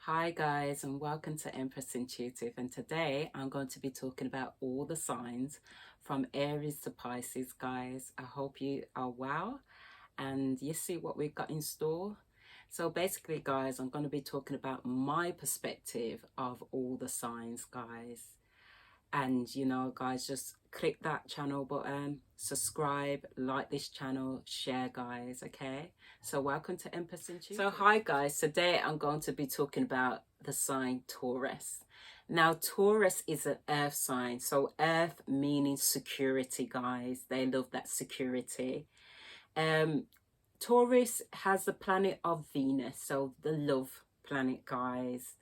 Hi guys, and welcome to Empress Intuitive, and today I'm going to be talking about all the signs from Aries to Pisces. Guys, I hope you are well and you see what we've got in store. So basically guys, I'm going to be talking about my perspective of all the signs, guys. And guys, just click that channel button, subscribe, like this channel, share, guys. Okay, so welcome to Empress Intuitive. So hi guys, today I'm going to be talking about the sign Taurus. Now Taurus is an earth sign, so earth meaning security, guys. They love that security. Taurus has the planet of Venus, so the love planet, guys.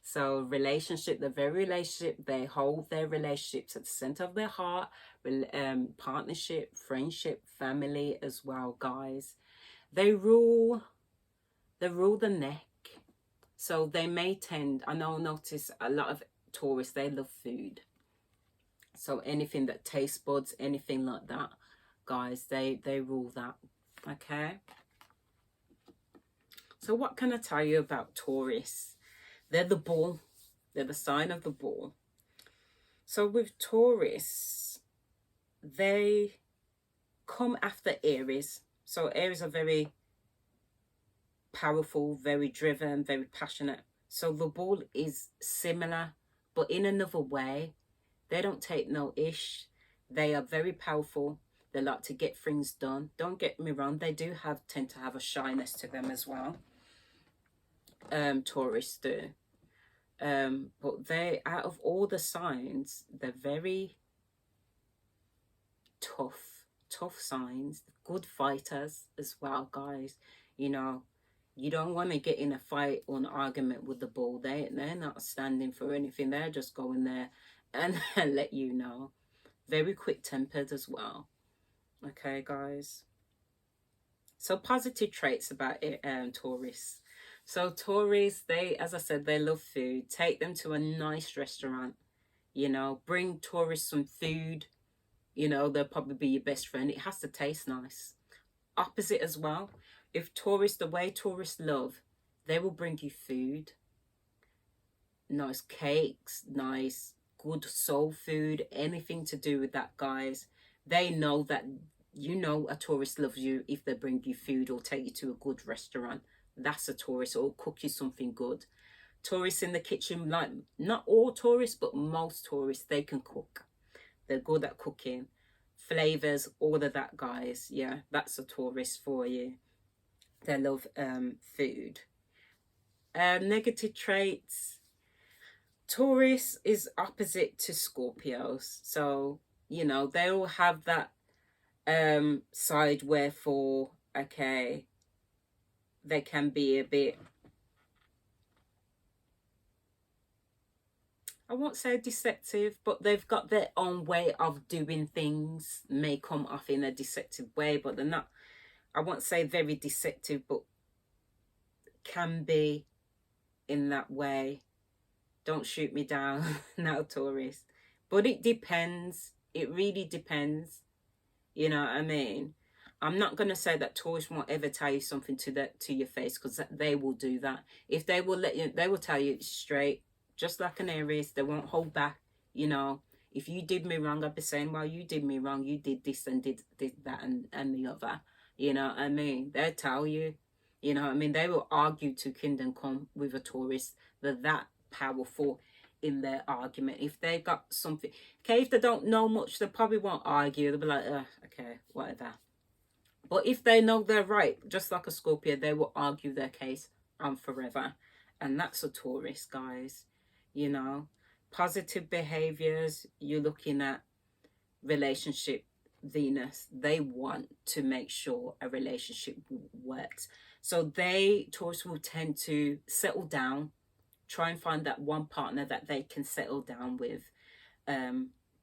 So relationship, the very relationship, they hold their relationships at the center of their heart. Partnership, friendship, family as well, guys. They rule the neck. So they may tend, notice a lot of Taurus, they love food. So anything that taste buds, anything like that, guys, they rule that. Okay. So what can I tell you about Taurus? They're the bull. They're the sign of the bull. So with Taurus, they come after Aries. So Aries are very powerful, very driven, very passionate. So the bull is similar, but in another way. They don't take no ish. They are very powerful. They like to get things done. Don't get me wrong. They do tend to have a shyness to them as well. Taurus do. But they, out of all the signs, they're very tough signs, good fighters as well, guys. You don't want to get in a fight or an argument with the bull. They're not standing for anything. They're just going there and let you know. Very quick-tempered as well. Okay, guys. So positive traits about it, Taurus. So Taurus, they, as I said, they love food. Take them to a nice restaurant. Bring Taurus some food. They'll probably be your best friend. It has to taste nice. Opposite as well. If Taurus, the way Taurus love, they will bring you food. Nice cakes, nice, good soul food, anything to do with that, guys. They know that a Taurus loves you if they bring you food or take you to a good restaurant. That's a Taurus, or cook you something good. Taurus in the kitchen, like not all Taurus, but most Taurus, they can cook. They're good at cooking. Flavors, all of that, guys. Yeah, that's a Taurus for you. They love food. Negative traits. Taurus is opposite to Scorpios. So, they all have that side wherefore, okay, they can be a bit, I won't say deceptive, but they've got their own way of doing things. May come off in a deceptive way, but they're not, I won't say very deceptive, but can be in that way. Don't shoot me down now, Taurus. But it depends. It really depends. You know what I mean? I'm not going to say that Taurus won't ever tell you something to your face, because they will do that. If they will let you, they will tell you straight, just like an Aries. They won't hold back. If you did me wrong, I'll be saying, well, you did me wrong. You did this and did that and the other. You know what I mean? They'll tell you. You know what I mean? They will argue to kingdom come with a Taurus. They're that powerful in their argument. If they got something, okay, if they don't know much, they probably won't argue. They'll be like, okay, whatever. But if they know they're right, just like a Scorpio, they will argue their case on forever. And that's a Taurus, guys. Positive behaviors, you're looking at relationship Venus. They want to make sure a relationship works. So Taurus will tend to settle down, try and find that one partner that they can settle down with.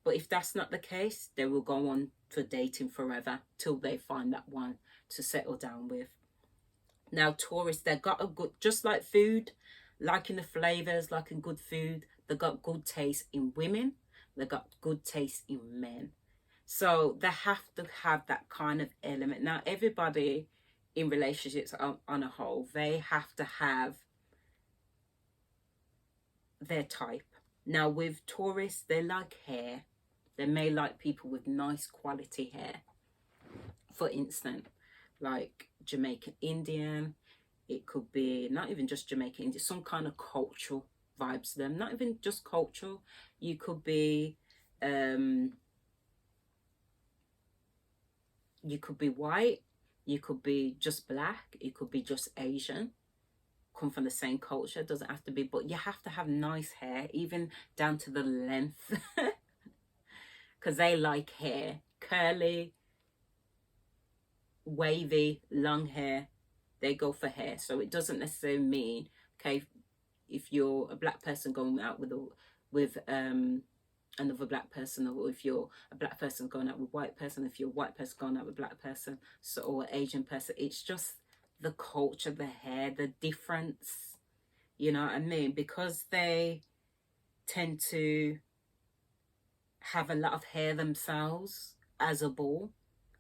But if that's not the case, they will go on for dating forever till they find that one to settle down with. Now, Taurus, they got a good, just like food, liking the flavors, liking good food. They got good taste in women. They got good taste in men. So they have to have that kind of element. Now, everybody in relationships on a whole, they have to have their type. Now with Taurus, they like hair. They may like people with nice quality hair. For instance, like Jamaican Indian. It could be not even just Jamaican Indian, some kind of cultural vibes to them. Not even just cultural. You could be white, you could be just black, you could be just Asian, come from the same culture. It doesn't have to be, but you have to have nice hair, even down to the length. Because they like hair, curly, wavy, long hair. They go for hair. So it doesn't necessarily mean, okay, if you're a black person going out with another black person, or if you're a black person going out with white person, if you're a white person going out with black person, so, or Asian person, it's just the culture, the hair, the difference, you know what I mean? Because they tend to have a lot of hair themselves as a ball,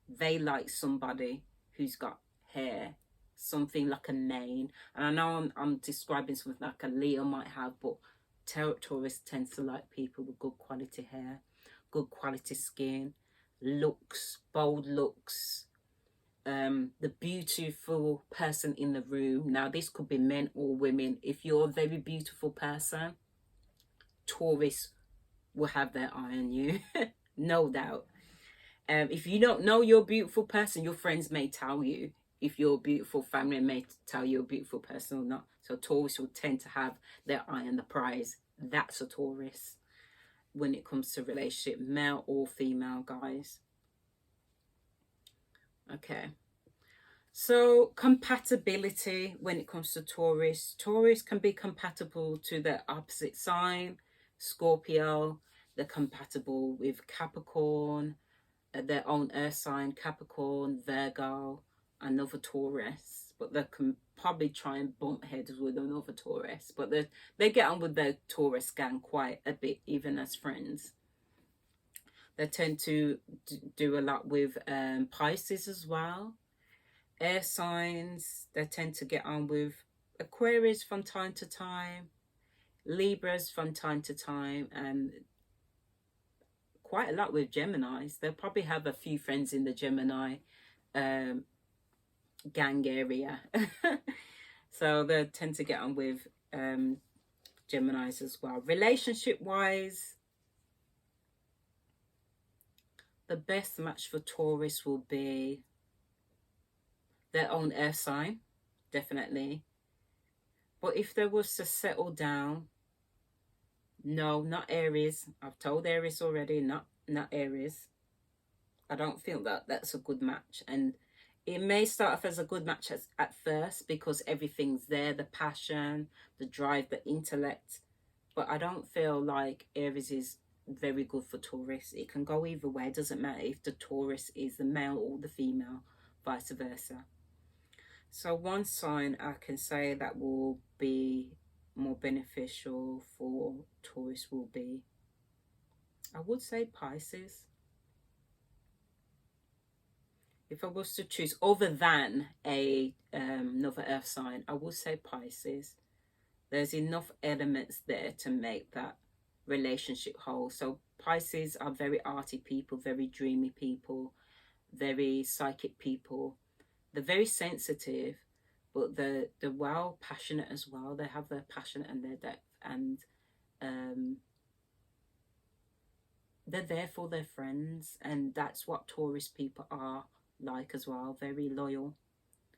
they like somebody who's got hair, something like a mane. And I know I'm describing something like a Leo might have, but Taurus tends to like people with good quality hair, good quality skin, looks, bold looks, the beautiful person in the room. Now this could be men or women. If you're a very beautiful person, Taurus will have their eye on you. No doubt. If you don't know you're a beautiful person, your friends may tell you. If you're a beautiful, family may tell you you're a beautiful person or not. So Taurus will tend to have their eye on the prize. That's a Taurus when it comes to relationship, male or female, guys. Okay. So compatibility when it comes to Taurus. Taurus can be compatible to the opposite sign, Scorpio. They're compatible with Capricorn, their own earth sign, Capricorn, Virgo, another Taurus. But they can probably try and bump heads with another Taurus. But they get on with their Taurus gang quite a bit, even as friends. They tend to do a lot with Pisces as well. Air signs, they tend to get on with Aquarius from time to time, Libras from time to time, and quite a lot with Geminis. They'll probably have a few friends in the Gemini gang area. So they tend to get on with Geminis as well. Relationship-wise, the best match for Taurus will be their own earth sign, definitely. But if they was to settle down, no, not Aries. I've told Aries already, not Aries. I don't feel that that's a good match. And it may start off as a good match at first because everything's there, the passion, the drive, the intellect. But I don't feel like Aries is very good for Taurus. It can go either way. It doesn't matter if the Taurus is the male or the female, vice versa. So one sign I can say that will be more beneficial for Taurus will be, I would say Pisces. If I was to choose other than another earth sign, I would say Pisces. There's enough elements there to make that relationship whole. So Pisces are very arty people, very dreamy people, very psychic people. They're very sensitive, but they're well passionate as well. They have their passion and their depth, and they're there for their friends, and that's what Taurus people are like as well. Very loyal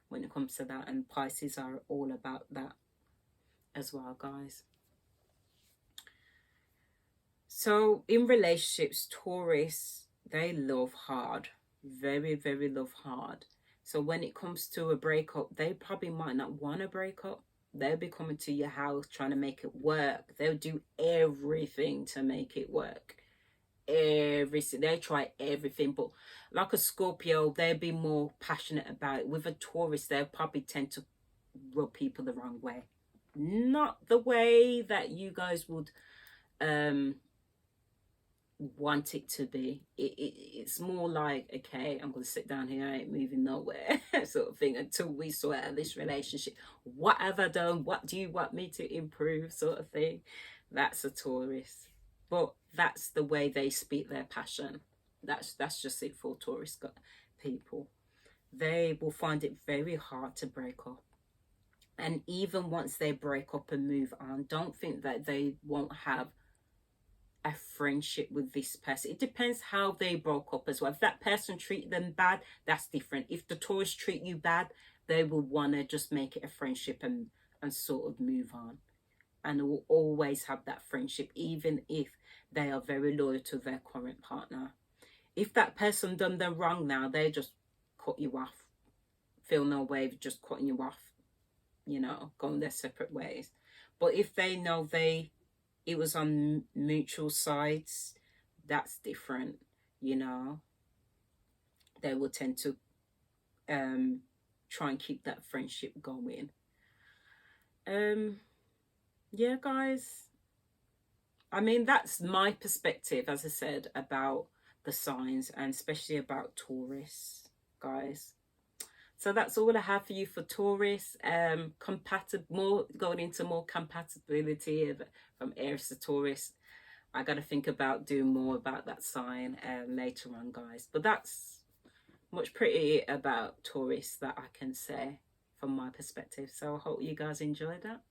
when it comes to that, and Pisces are all about that as well, guys. So in relationships, Taurus, they love hard, very, very love hard. So when it comes to a breakup, they probably might not want to break up. They'll be coming to your house trying to make it work. They'll do everything to make it work. Everything. They try everything. But like a Scorpio, they'll be more passionate about it. With a Taurus, they'll probably tend to rub people the wrong way. Not the way that you guys would want it to be. It's more like, okay, I'm gonna sit down here, I ain't moving nowhere sort of thing until we sort out this relationship. What have I done? What do you want me to improve, sort of thing? That's a Taurus. But that's the way they speak their passion. That's just it for Taurus people. They will find it very hard to break up. And even once they break up and move on, don't think that they won't have a friendship with this person. It depends how they broke up as well. If that person treated them bad, that's different. If the Taurus treat you bad, they will want to just make it a friendship and sort of move on. And will always have that friendship, even if they are very loyal to their current partner. If that person done them wrong now, they just cut you off. Feel no way of just cutting you off, you know, going their separate ways. But if they know it was on mutual sides, that's different, you know. They will tend to try and keep that friendship going. Yeah, guys. I mean, that's my perspective, as I said, about the signs, and especially about Taurus, guys. So that's all I have for you for Taurus. Going into more compatibility from Aries to Taurus. I got to think about doing more about that sign later on, guys. But that's much pretty about Taurus that I can say from my perspective. So I hope you guys enjoyed that.